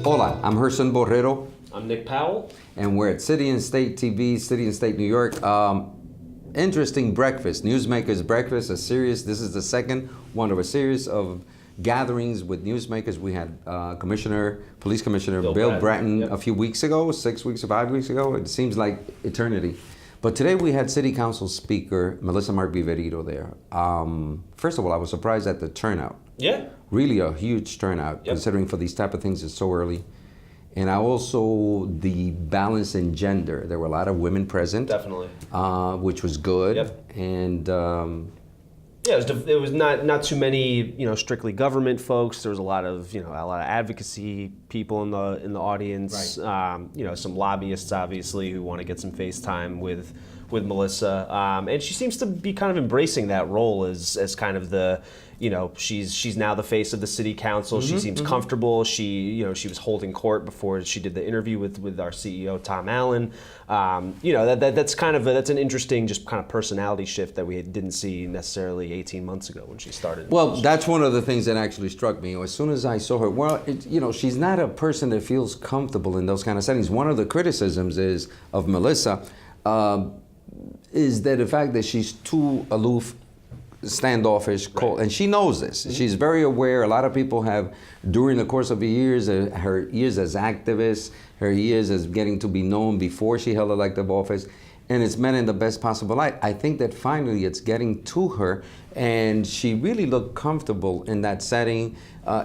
Hola, I'm Gerson Borrero. I'm Nick Powell. And we're at City and State TV, City and State New York. Interesting breakfast, Newsmakers breakfast, this is the second one of a series of gatherings with newsmakers. We had Police Commissioner Bill Bratton a few weeks ago, 6 weeks or 5 weeks ago. It seems like eternity. But today we had City Council Speaker Melissa Mark-Viverito there. First of all, I was surprised at the turnout. Yeah. Really a huge turnout, considering for these type of things it's so early. And also the balance in gender. There were a lot of women present. Definitely. Which was good. Yep. And yeah, it was not too many, strictly government folks. There was a lot of advocacy people in the audience. Right. Some lobbyists obviously who want to get some face time with Melissa. And she seems to be kind of embracing that role as kind of the, she's now the face of the city council. She seems comfortable. She was holding court before she did the interview with our CEO Tom Allen. That's an interesting just kind of personality shift that we didn't see necessarily 18 months ago when she started. Well, that's one of the things that actually struck me. As soon as I saw her, she's not a person that feels comfortable in those kind of settings. One of the criticisms of Melissa is that the fact that she's too aloof, standoffish, cold, and she knows this. She's very aware. A lot of people have, during the course of the years, her years as activist, her years as getting to be known before she held elective office, and it's meant in the best possible light. I think that finally it's getting to her, and she really looked comfortable in that setting,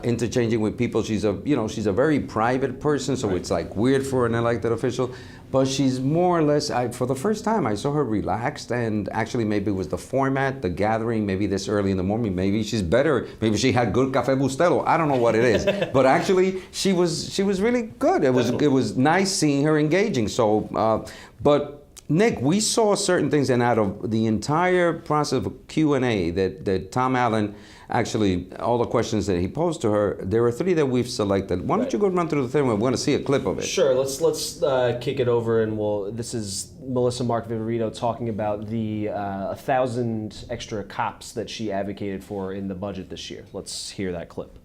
interchanging with people. She's a very private person, so it's like weird for an elected official. But she's more or less, for the first time, I saw her relaxed, and actually maybe it was the format, the gathering, maybe this early in the morning, maybe she's better, maybe she had good Café Bustelo, I don't know what it is. But actually, she was really good. It was nice seeing her engaging. So, but Nick, we saw certain things, and out of the entire process of Q&A that Tom Allen, actually, all the questions that he posed to her, there were 3 that we've selected. Why don't you go run through the thing? We're going to see a clip of it. Sure. Let's kick it over, and this is Melissa Mark-Viverito talking about the 1,000 extra cops that she advocated for in the budget this year. Let's hear that clip.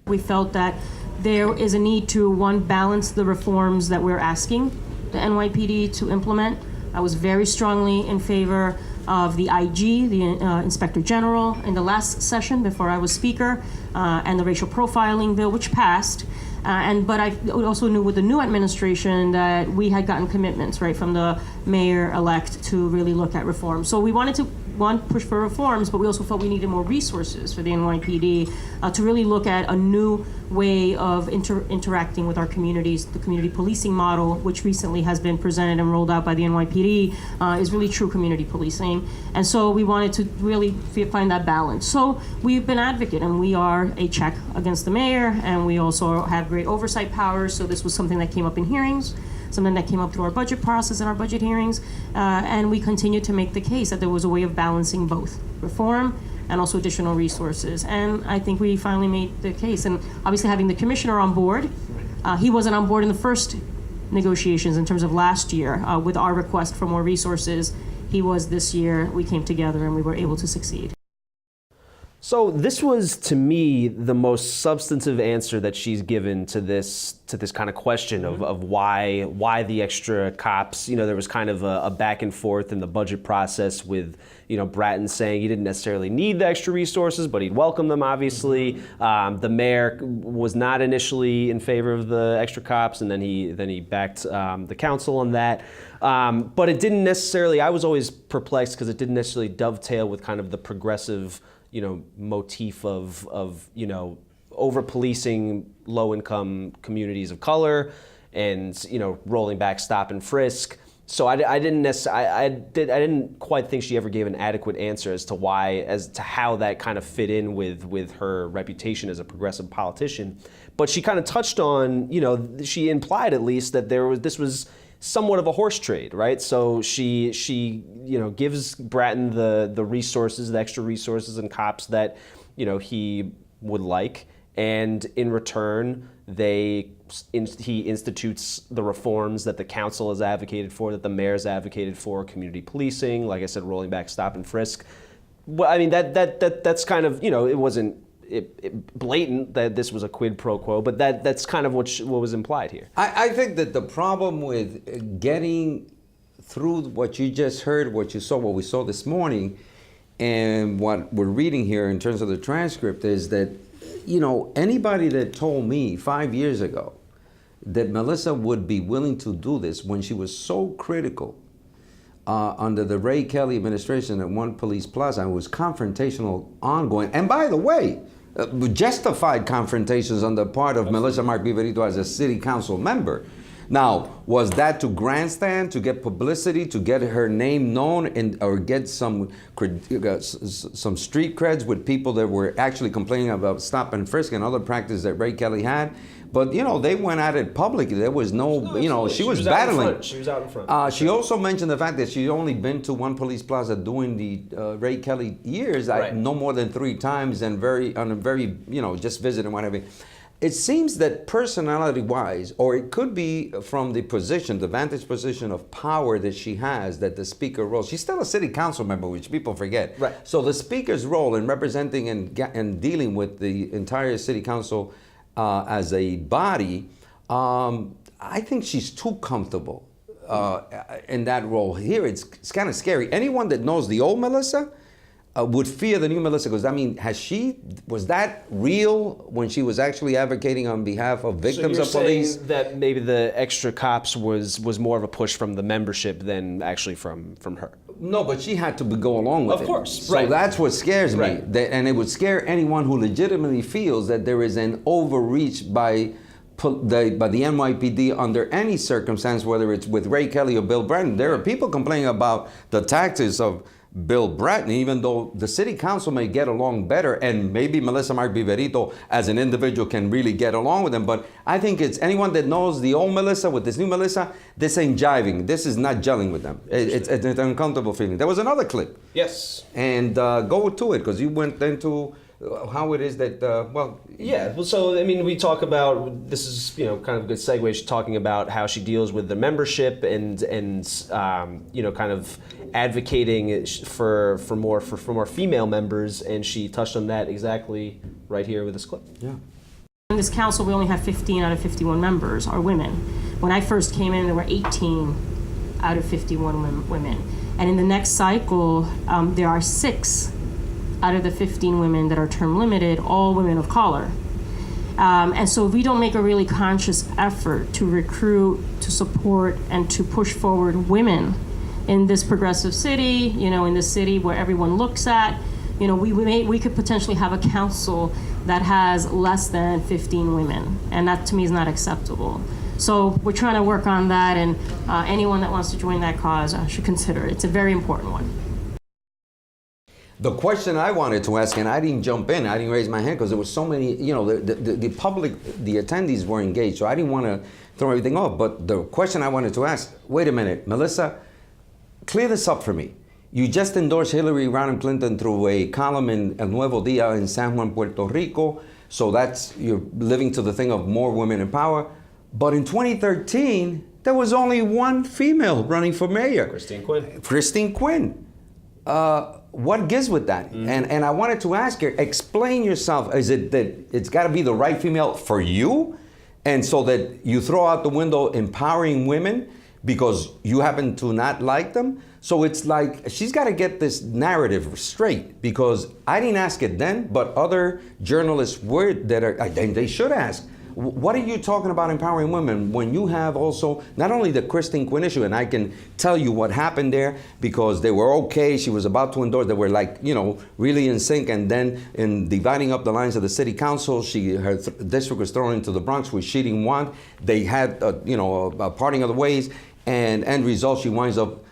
We felt that there is a need to, one, balance the reforms that we're asking the NYPD to implement. I was very strongly in favor of the IG, the Inspector General, in the last session before I was Speaker, and the racial profiling bill, which passed. But I also knew with the new administration that we had gotten commitments, right, from the mayor-elect to really look at reform. So we wanted to, one, push for reforms, but we also felt we needed more resources for the NYPD to really look at a new way of interacting with our communities. The community policing model, which recently has been presented and rolled out by the NYPD, is really true community policing. And so we wanted to really find that balance. So we've been advocate, and we are a check against the mayor, and we also have great oversight powers. So this was something that came up in hearings, something that came up through our budget process and our budget hearings, and we continue to make the case that there was a way of balancing both reform and also additional resources. And I think we finally made the case. And obviously having the commissioner on board, he wasn't on board in the first negotiations in terms of last year with our request for more resources. He was this year. We came together and we were able to succeed. So this was, to me, the most substantive answer that she's given to this kind of question of why the extra cops. There was kind of a back and forth in the budget process with Bratton saying he didn't necessarily need the extra resources, but he'd welcome them, obviously. The mayor was not initially in favor of the extra cops, and then he backed the council on that. But it didn't necessarily. I was always perplexed because it didn't necessarily dovetail with kind of the progressive motif of over-policing low-income communities of color and, rolling back stop and frisk. So I didn't quite think she ever gave an adequate answer as to how that kind of fit in with her reputation as a progressive politician. But she kind of touched on, she implied at least that this was somewhat of a horse trade, right? So she gives Bratton the resources, the extra resources and cops that he would like, and in return, he institutes the reforms that the council has advocated for, that the mayor's advocated for, community policing, like I said, rolling back stop and frisk. Well, I mean, that's kind of, it wasn't blatant that this was a quid pro quo, but that's kind of what was implied here. I think that the problem with getting through what you just heard, what we saw this morning, and what we're reading here in terms of the transcript is that, anybody that told me 5 years ago that Melissa would be willing to do this when she was so critical under the Ray Kelly administration at One Police Plaza, it was confrontational, ongoing, and by the way, justified confrontations on the part of Melissa Mark-Viverito as a city council member. Now, was that to grandstand, to get publicity, to get her name known, or get some street creds with people that were actually complaining about stop and frisk and other practices that Ray Kelly had? But, they went at it publicly. There was she was battling. She was out in front. She also mentioned the fact that she'd only been to One Police Plaza during the Ray Kelly years, right. no more than 3 times, and just visiting, whatever. It seems that personality-wise, or it could be from the vantage position of power that she has, that the speaker role, she's still a city council member, which people forget. Right. So the speaker's role in representing and dealing with the entire city council as a body, I think she's too comfortable in that role. Here, it's kind of scary. Anyone that knows the old Melissa would fear the new Melissa, because was that real when she was actually advocating on behalf of victims of police? Saying that maybe the extra cops was more of a push from the membership than actually from her. No, but she had to go along with it. Of course, so right. That's what scares me, Right. and it would scare anyone who legitimately feels that there is an overreach by the NYPD under any circumstance, whether it's with Ray Kelly or Bill Bratton. There are people complaining about the tactics of Bill Bratton, even though the city council may get along better, and maybe Melissa Mark-Viverito as an individual can really get along with them. But I think it's anyone that knows the old Melissa with this new Melissa, this ain't jiving. This is not gelling with them. It's an uncomfortable feeling. There was another clip. Yes. And go to it, because you went into how it is that, Yeah, well, so, I mean, we talk about, this is, kind of a good segue, she's talking about how she deals with the membership and kind of advocating for more female members, and she touched on that exactly right here with this clip. Yeah. In this council, we only have 15 out of 51 members are women. When I first came in, there were 18 out of 51 women. And in the next cycle, there are 6 out of the 15 women that are term limited, all women of color. And so if we don't make a really conscious effort to recruit, to support, and to push forward women in this progressive city, in this city where everyone looks at, we could potentially have a council that has less than 15 women. And that to me is not acceptable. So we're trying to work on that, and anyone that wants to join that cause should consider it. It's a very important one. The question I wanted to ask, and I didn't jump in, I didn't raise my hand because there was so many, the public, the attendees were engaged, so I didn't want to throw everything off. But the question I wanted to ask, wait a minute, Melissa, clear this up for me. You just endorsed Hillary Rodham Clinton through a column in El Nuevo Dia in San Juan, Puerto Rico, so you're living to the thing of more women in power. But in 2013, there was only one female running for mayor. Christine Quinn. What gives with that? Mm-hmm. And I wanted to ask her, explain yourself. Is it that it's got to be the right female for you? And so that you throw out the window empowering women because you happen to not like them? So it's like she's got to get this narrative straight, because I didn't ask it then, but other journalists they should ask. What are you talking about empowering women when you have also not only the Christine Quinn issue, and I can tell you what happened there, because they were okay, she was about to endorse, they were really in sync, and then in dividing up the lines of the city council, her district was thrown into the Bronx with cheating one. They had a parting of the ways, and end result, she winds up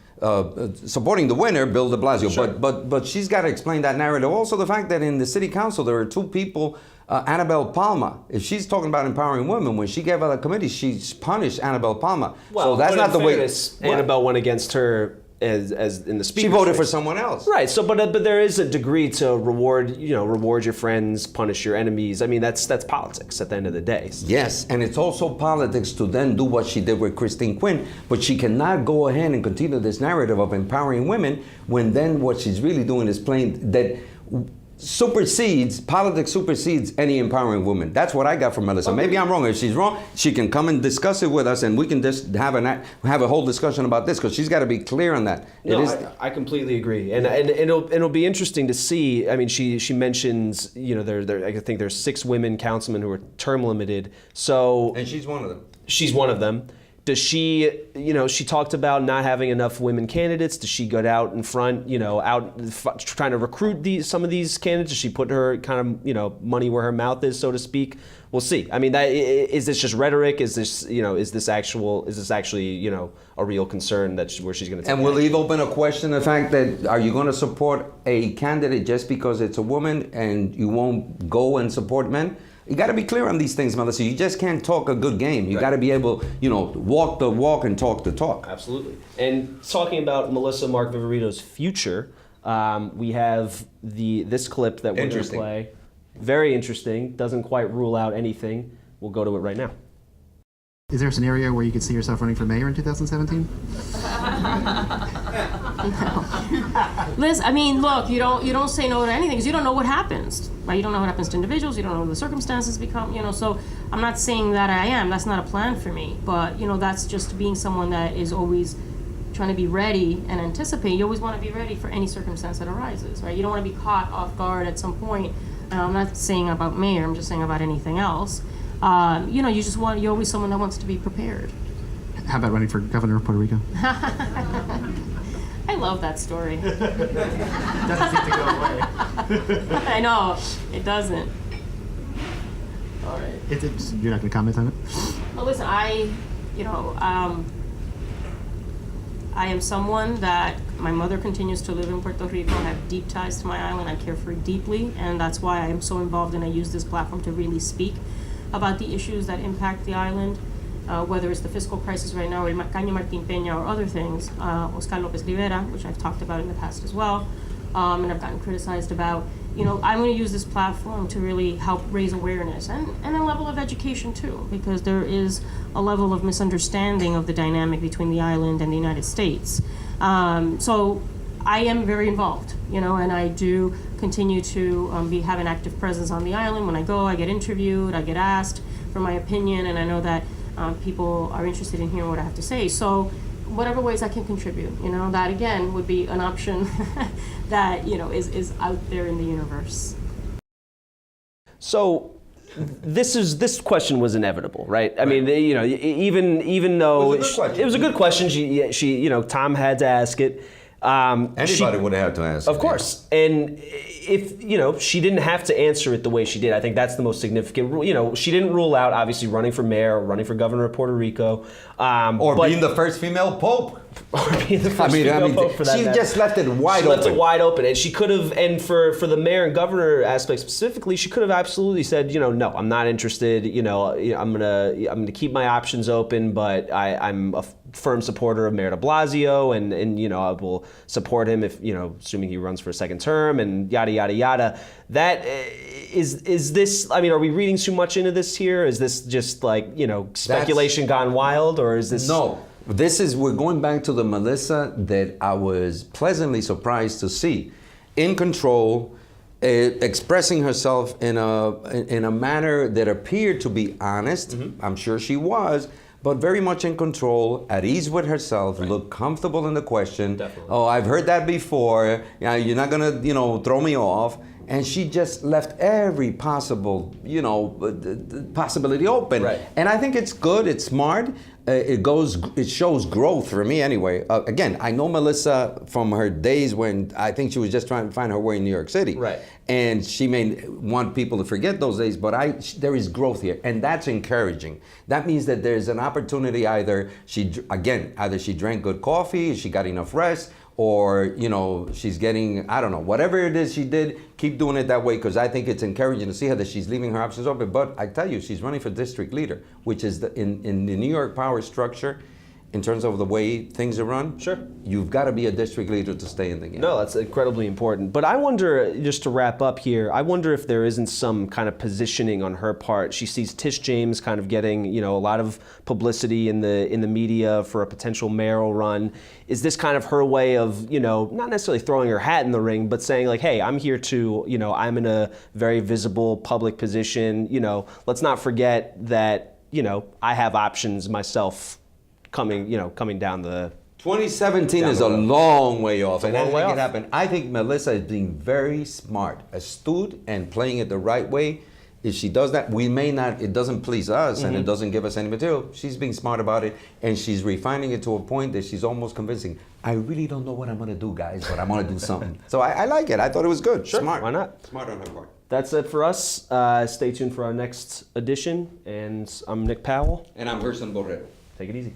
supporting the winner, Bill de Blasio. Sure. But she's got to explain that narrative. Also the fact that in the city council there are 2 people, Annabelle Palma. If she's talking about empowering women, when she gave out a committee, she punished Annabelle Palma. Well, so that's not the way. Annabelle went against her as in the speaker. She voted for someone else. Right. So, but there is a degree to reward your friends, punish your enemies. I mean, that's politics at the end of the day. Yes, and it's also politics to then do what she did with Christine Quinn, but she cannot go ahead and continue this narrative of empowering women when then what she's really doing is playing that politics supersedes any empowering woman. That's what I got from Melissa. Okay. Maybe I'm wrong. If she's wrong, she can come and discuss it with us, and we can just have a whole discussion about this, because she's got to be clear on that. No, I completely agree, and it'll be interesting to see. I mean, she mentions I think there's 6 women councilmen who are term limited. So and she's one of them. She's one of them. Does she, she talked about not having enough women candidates. Does she go out in front, trying to recruit some of these candidates? Does she put her kind of, money where her mouth is, so to speak? We'll see. I mean, is this just rhetoric? Is this actually, a real concern where she's going to take And we'll leave open a question, the fact that, are you going to support a candidate just because it's a woman and you won't go and support men? You got to be clear on these things, Melissa. You just can't talk a good game. You got to be able, walk the walk and talk the talk. Absolutely. And talking about Melissa Mark-Viverito's future, we have this clip that we're going to play. Very interesting. Doesn't quite rule out anything. We'll go to it right now. Is there a scenario where you could see yourself running for mayor in 2017? Liz, I mean, look, you don't say no to anything because you don't know what happens, right? You don't know what happens to individuals. You don't know what the circumstances become, So I'm not saying that I am. That's not a plan for me. But, that's just being someone that is always trying to be ready and anticipate. You always want to be ready for any circumstance that arises, right? You don't want to be caught off guard at some point. I'm not saying about mayor. I'm just saying about anything else. You're always someone that wants to be prepared. How about running for governor of Puerto Rico? I love that story. Doesn't seem to go away. I know, it doesn't. All right. You're not going to comment on it? Well, listen, I am someone that my mother continues to live in Puerto Rico. I have deep ties to my island. I care for it deeply, and that's why I am so involved, and I use this platform to really speak about the issues that impact the island, whether it's the fiscal crisis right now, or Caño Martín Peña, or other things, Oscar López Rivera, which I've talked about in the past as well, and I've gotten criticized about. I'm going to use this platform to really help raise awareness and a level of education too, because there is a level of misunderstanding of the dynamic between the island and the United States. So I am very involved, and I do continue to have an active presence on the island. When I go, I get interviewed, I get asked for my opinion, and I know that people are interested in hearing what I have to say. So whatever ways I can contribute, that again would be an option that, is out there in the universe. So this question was inevitable, right? I mean, even though it was a good question, she Tom had to ask it. Anybody would have to ask. Of course. And if, she didn't have to answer it the way she did, I think that's the most significant rule. She didn't rule out, obviously, running for mayor or running for governor of Puerto Rico. Or being the first female pope. Or being the first female pope, for that she matter. just left it wide open. She left it wide open. And she could have, and for the mayor and governor aspect specifically, she could have absolutely said, no, I'm not interested. I'm gonna keep my options open, but I'm a firm supporter of Mayor de Blasio, and I will support him if, assuming he runs for a second term, and yada, yada, yada. That is this, I mean, are we reading too much into this here? Is this just like, speculation gone wild, or is this? No. We're going back to the Melissa that I was pleasantly surprised to see, in control, expressing herself in a manner that appeared to be honest. Mm-hmm. I'm sure she was, but very much in control, at ease with herself, right. Looked comfortable in the question. Definitely. Oh, I've heard that before. You're not gonna, throw me off. And she just left every possible, possibility open. Right. And I think it's good. It's smart. It shows growth for me anyway. Again, I know Melissa from her days when I think she was just trying to find her way in New York City. Right. And she may want people to forget those days, but there is growth here, and that's encouraging. That means that there's an opportunity. Either she drank good coffee, she got enough rest, or she's getting, I don't know, whatever it is she did, keep doing it that way, because I think it's encouraging to see her that she's leaving her options open. But I tell you, she's running for district leader, which is in the New York power structure. in terms of the way things are run, Sure. you've got to be a district leader to stay in the game. No, that's incredibly important. But I wonder, just to wrap up here, I wonder if there isn't some kind of positioning on her part. She sees Tish James kind of getting, you know, a lot of publicity in the media for a potential mayoral run. Is this kind of her way of, you know, not necessarily throwing her hat in the ring, but saying like, hey, I'm here to, you know, I'm in a very visible public position. You know, let's not forget that, you know, I have options myself coming down the 2017 Down is the a road. long way off, and long way anything off. can happen. I think Melissa is being very smart, astute, and playing it the right way. If she does that, we may not, it doesn't please us and it doesn't give us any material. She's being smart about it, and she's refining it to a point that she's almost convincing. I really don't know what I'm going to do, guys, but I'm going to do something. So I like it. I thought it was good. Sure, Smart. why not? Smart on her part. That's it for us. Stay tuned for our next edition. And I'm Nick Powell. And I'm Gerson Borrero. Take it easy.